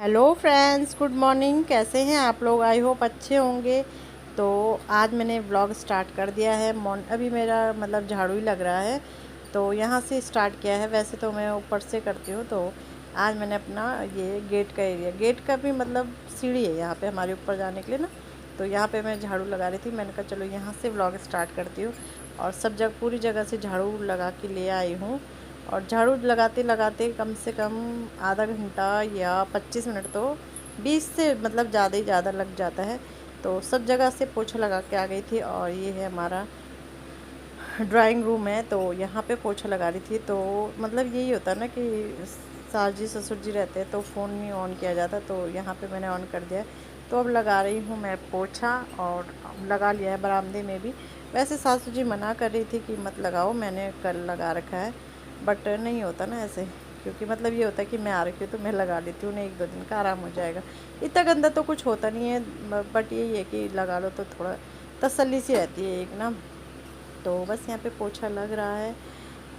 Hello friends, good morning. कैसे हैं आप लोग? आई होप अच्छे होंगे। तो आज मैंने व्लॉग स्टार्ट कर दिया है। अभी मेरा मतलब झाड़ू ही लग रहा है, तो यहाँ से स्टार्ट किया है। वैसे तो मैं ऊपर से करती हूँ। तो आज मैंने अपना ये गेट का एरिया, गेट का भी मतलब सीढ़ी है यहाँ पे हमारे ऊपर जाने के लिए ना, तो यहाँ पे मैं झाड़ू लगा रही थी। मैंने कहा चलो यहाँ से व्लॉग स्टार्ट करती हूँ। और सब जगह पूरी जगह से झाड़ू लगा के ले आई हूँ। और झाड़ू लगाते लगाते कम से कम आधा घंटा या 25 मिनट, तो 20 से मतलब ज़्यादा ही ज़्यादा लग जाता है। तो सब जगह से पोछा लगा के आ गई थी। और ये है हमारा ड्राइंग रूम है, तो यहाँ पे पोछा लगा रही थी। तो मतलब यही होता है ना कि सास जी ससुर जी रहते हैं तो फ़ोन नहीं ऑन किया जाता, तो यहाँ पे मैंने ऑन कर दिया है। तो अब लगा रही हूँ मैं पोछा, और लगा लिया है बरामदे में भी। वैसे सासू जी मना कर रही थी कि मत लगाओ, मैंने कल लगा रखा है, बट नहीं होता ना ऐसे। क्योंकि मतलब ये होता है कि मैं आ रखी हूँ तो मैं लगा लेती हूँ, नहीं 1-2 दिन का आराम हो जाएगा। इतना गंदा तो कुछ होता नहीं है, बट यही है कि लगा लो तो थोड़ा तसल्ली सी रहती है एक ना। तो बस यहाँ पे पोछा लग रहा है,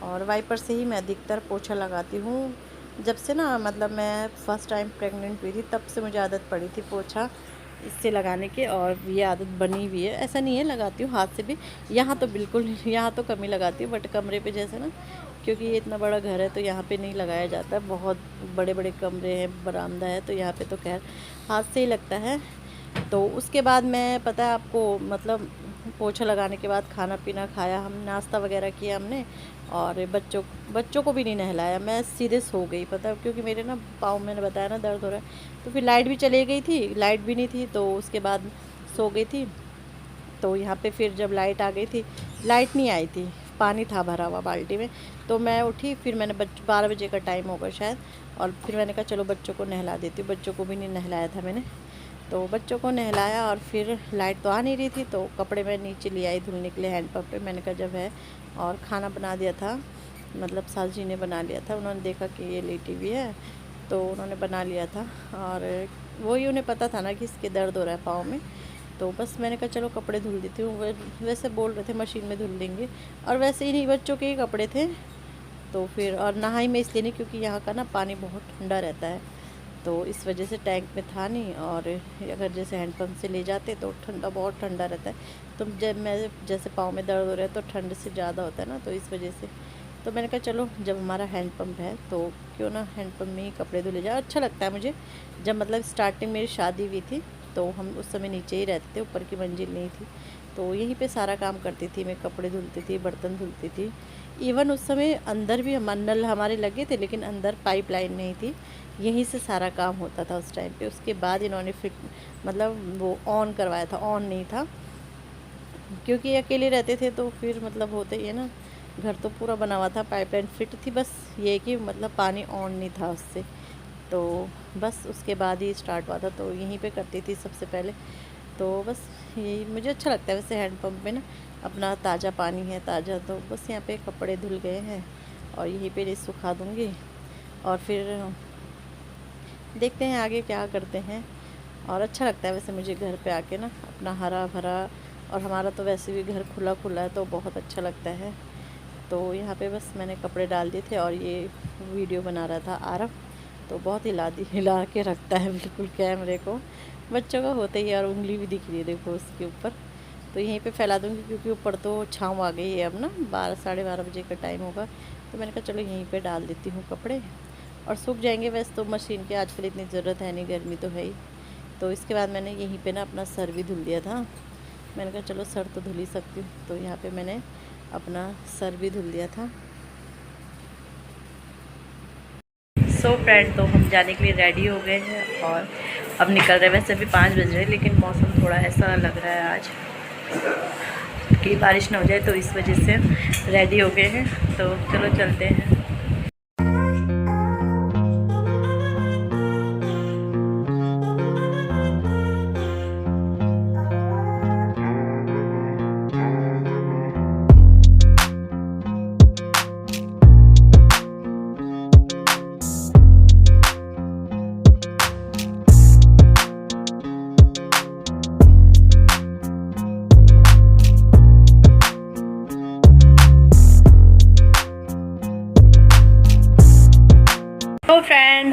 और वाइपर से ही मैं अधिकतर पोछा लगाती हूँ। जब से ना मतलब मैं फ़र्स्ट टाइम प्रेग्नेंट हुई थी, तब से मुझे आदत पड़ी थी पोछा इससे लगाने की, और ये आदत बनी हुई है। ऐसा नहीं है, लगाती हूँ हाथ से भी। यहाँ तो बिल्कुल नहीं, यहाँ तो कम ही लगाती हूँ, बट कमरे पे जैसे ना, क्योंकि ये इतना बड़ा घर है तो यहाँ पे नहीं लगाया जाता। बहुत बड़े बड़े कमरे हैं, बरामदा है, तो यहाँ पे तो खैर हाथ से ही लगता है। तो उसके बाद मैं, पता है आपको, मतलब पोछा लगाने के बाद खाना पीना खाया, हम नाश्ता वगैरह किया हमने। और बच्चों को भी नहीं नहलाया, मैं सीधे सो गई। पता है, क्योंकि मेरे ना पाँव, मैंने बताया ना, दर्द हो रहा है। तो फिर लाइट भी चली गई थी, लाइट भी नहीं थी, तो उसके बाद सो गई थी। तो यहाँ पे फिर जब लाइट आ गई थी, लाइट नहीं आई थी, पानी था भरा हुआ बाल्टी में। तो मैं उठी, फिर मैंने 12 बजे का टाइम होगा शायद, और फिर मैंने कहा चलो बच्चों को नहला देती हूँ। बच्चों को भी नहीं नहलाया था मैंने, तो बच्चों को नहलाया। और फिर लाइट तो आ नहीं रही थी, तो कपड़े मैं नीचे ले आई धुलने के लिए हैंडपम्प पे। मैंने कहा जब है, और खाना बना दिया था, मतलब सास जी ने बना लिया था। उन्होंने देखा कि ये लेटी हुई है, तो उन्होंने बना लिया था। और वही उन्हें पता था ना कि इसके दर्द हो रहा है पाँव में। तो बस मैंने कहा चलो कपड़े धुल देती हूँ। वैसे बोल रहे थे मशीन में धुल देंगे, और वैसे ही नहीं, बच्चों के ही कपड़े थे। तो फिर, और नहाई में इसलिए नहीं क्योंकि यहाँ का ना पानी बहुत ठंडा रहता है, तो इस वजह से टैंक में था नहीं। और अगर जैसे हैंडपम्प से ले जाते तो ठंडा, बहुत ठंडा रहता है। तो जब मैं, जैसे पाँव में दर्द हो रहा है तो ठंड से ज़्यादा होता है ना, तो इस वजह से। तो मैंने कहा चलो जब हमारा हैंडपम्प है तो क्यों ना हैंडपम्प में ही कपड़े धुले जाए। अच्छा लगता है मुझे। जब मतलब स्टार्टिंग मेरी शादी हुई थी, तो हम उस समय नीचे ही रहते थे, ऊपर की मंजिल नहीं थी। तो यहीं पे सारा काम करती थी मैं, कपड़े धुलती थी, बर्तन धुलती थी। इवन उस समय अंदर भी हम, नल हमारे लगे थे, लेकिन अंदर पाइपलाइन नहीं थी। यहीं से सारा काम होता था उस टाइम पे। उसके बाद इन्होंने फिट, मतलब वो ऑन करवाया था, ऑन नहीं था, क्योंकि अकेले रहते थे तो फिर मतलब होता ही है ना। घर तो पूरा बना हुआ था, पाइपलाइन फिट थी, बस ये कि मतलब पानी ऑन नहीं था उससे। तो बस उसके बाद ही स्टार्ट हुआ था, तो यहीं पे करती थी सबसे पहले। तो बस यही मुझे अच्छा लगता है वैसे हैंडपम्प में ना, अपना ताज़ा पानी है, ताज़ा। तो बस यहाँ पे कपड़े धुल गए हैं, और यहीं पे सुखा दूँगी। और फिर देखते हैं आगे क्या करते हैं। और अच्छा लगता है वैसे मुझे घर पे आके ना, अपना हरा भरा। और हमारा तो वैसे भी घर खुला खुला है, तो बहुत अच्छा लगता है। तो यहाँ पे बस मैंने कपड़े डाल दिए थे, और ये वीडियो बना रहा था आरव, तो बहुत हिला के रखता है बिल्कुल कैमरे को। बच्चों का होता ही है, और उंगली भी दिख रही है देखो उसके ऊपर। तो यहीं पे फैला दूँगी, क्योंकि ऊपर तो छाँव आ गई है अब ना, 12-12:30 बजे का टाइम होगा। तो मैंने कहा चलो यहीं पे डाल देती हूँ कपड़े, और सूख जाएंगे। वैसे तो मशीन की आजकल इतनी ज़रूरत है नहीं, गर्मी तो है ही। तो इसके बाद मैंने यहीं पे ना अपना सर भी धुल दिया था। मैंने कहा चलो सर तो धुल ही सकती हूँ, तो यहाँ पे मैंने अपना सर भी धुल दिया था। सो फ्रेंड, तो हम जाने के लिए रेडी हो गए हैं, और अब निकल रहे हैं। वैसे अभी 5 बज रहे हैं, लेकिन मौसम थोड़ा ऐसा लग रहा है आज कि बारिश ना हो जाए, तो इस वजह से रेडी हो गए हैं। तो चलो चलते हैं।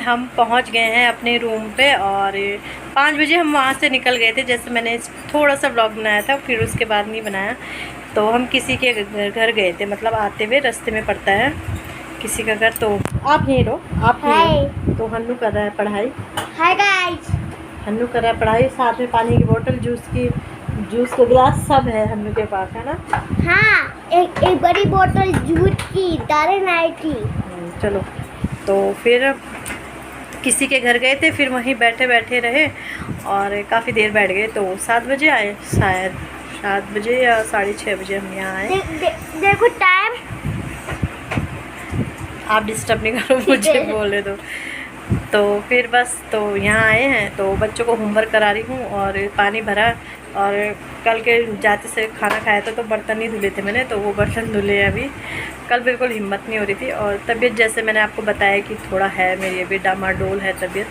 हम पहुंच गए हैं अपने रूम पे और 5 बजे हम वहां से निकल गए थे। जैसे मैंने थोड़ा सा व्लॉग बनाया था, फिर उसके बाद नहीं बनाया। तो हम किसी के घर गए थे, मतलब आते हुए रास्ते में पड़ता है किसी का घर। तो आप यहीं रहो, आप यहीं। तो हन्नू कर रहा है पढ़ाई। हाय गाइस, हन्नू कर रहा है पढ़ाई, साथ में पानी की बोतल, जूस का गिलास सब है हन्नू के पास, है ना? हाँ, एक बड़ी बोतल जूस की, दारू नाइट की। चलो, तो फिर किसी के घर गए थे, फिर वहीं बैठे बैठे रहे और काफ़ी देर बैठ गए। तो 7 बजे आए, शायद 7 बजे या 6:30 बजे हम यहाँ आए। देखो टाइम, आप डिस्टर्ब नहीं करो, मुझे बोले तो फिर बस तो यहाँ आए हैं। तो बच्चों को होमवर्क करा रही हूँ और पानी भरा। और कल के जाते से खाना खाया था तो बर्तन नहीं धुले थे मैंने, तो वो बर्तन धुले अभी। कल बिल्कुल हिम्मत नहीं हो रही थी और तबीयत जैसे मैंने आपको बताया कि थोड़ा है मेरी अभी डामाडोल है तबीयत।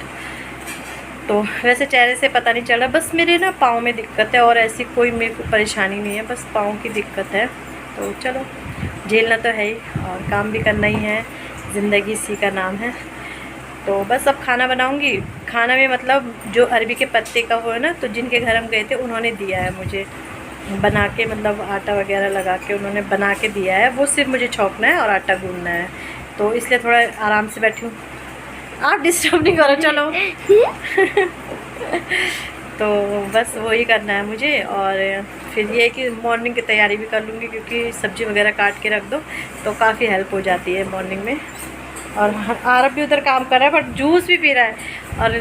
तो वैसे चेहरे से पता नहीं चल रहा, बस मेरे ना पाँव में दिक्कत है और ऐसी कोई मेरे को परेशानी नहीं है, बस पाँव की दिक्कत है। तो चलो, झेलना तो है ही और काम भी करना ही है, ज़िंदगी इसी का नाम है। तो बस अब खाना बनाऊंगी। खाना में मतलब जो अरबी के पत्ते का वो है ना, तो जिनके घर हम गए थे उन्होंने दिया है मुझे बना के, मतलब आटा वगैरह लगा के उन्होंने बना के दिया है। वो सिर्फ मुझे छौंकना है और आटा गूंदना है, तो इसलिए थोड़ा आराम से बैठी हूँ। आप डिस्टर्ब नहीं करो, चलो। तो बस वही करना है मुझे। और फिर ये कि मॉर्निंग की तैयारी भी कर लूँगी, क्योंकि सब्ज़ी वगैरह काट के रख दो तो काफ़ी हेल्प हो जाती है मॉर्निंग में। और आरब भी उधर काम कर रहा है, बट जूस भी पी रहा है। और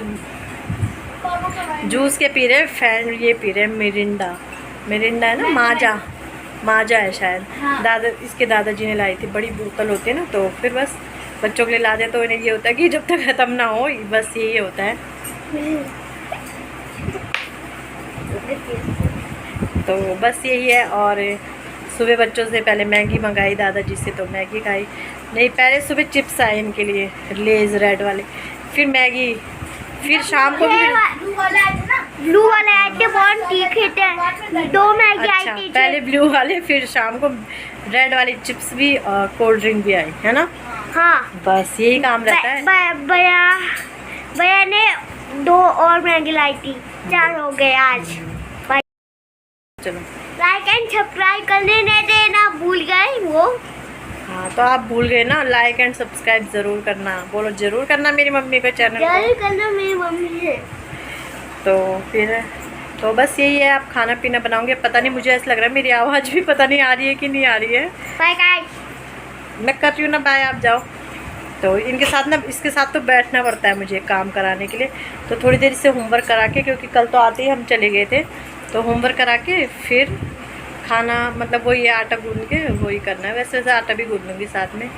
जूस के पी रहे फैन, ये पी रहे मिरिंडा है ना, माजा है शायद। हाँ। इसके दादाजी ने लाई थी, बड़ी बोतल होती है ना, तो फिर बस बच्चों के लिए ला दे। तो इन्हें ये होता है कि जब तक ख़त्म ना हो, बस यही होता है। तो बस यही है। और सुबह बच्चों से पहले मैगी मंगाई दादाजी से, तो मैगी खाई। नहीं, पहले सुबह चिप्स आए इनके लिए, लेज़ रेड वाले, फिर मैगी, फिर शाम को भी ब्लू वाले आए थे, बहुत तीखे थे, 2 मैगी आई अच्छा, थी। पहले ब्लू वाले, फिर शाम को रेड वाली चिप्स भी और कोल्ड ड्रिंक भी आई, है ना? हाँ, बस यही काम रहता है। भैया ने 2 और मैगी लाई थी, 4 हो गए आज। चलो, लाइक एंड सब्सक्राइब करने नहीं देना, भूल गए वो। हाँ, तो आप भूल गए ना, लाइक एंड सब्सक्राइब ज़रूर करना, बोलो ज़रूर करना मेरी मम्मी का चैनल जरूर करना मेरी मम्मी है। तो फिर तो बस यही है। आप खाना पीना बनाओगे, पता नहीं, मुझे ऐसा लग रहा है मेरी आवाज़ भी पता नहीं आ रही है कि नहीं आ रही है। बाय गाइस, मैं कर रही हूँ ना, बाय, आप जाओ। तो इनके साथ ना, इसके साथ तो बैठना पड़ता है मुझे काम कराने के लिए। तो थोड़ी देर से होमवर्क करा के, क्योंकि कल तो आते ही हम चले गए थे, तो होमवर्क करा के फिर खाना, मतलब वही आटा गूंद के वही करना है। वैसे आटा भी गूंद लूँगी साथ में।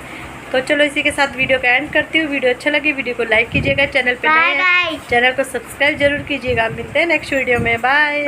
तो चलो, इसी के साथ वीडियो का एंड करती हूँ। वीडियो अच्छा लगे वीडियो को लाइक कीजिएगा, चैनल पे नए हैं चैनल को सब्सक्राइब जरूर कीजिएगा। मिलते हैं नेक्स्ट वीडियो में, बाय।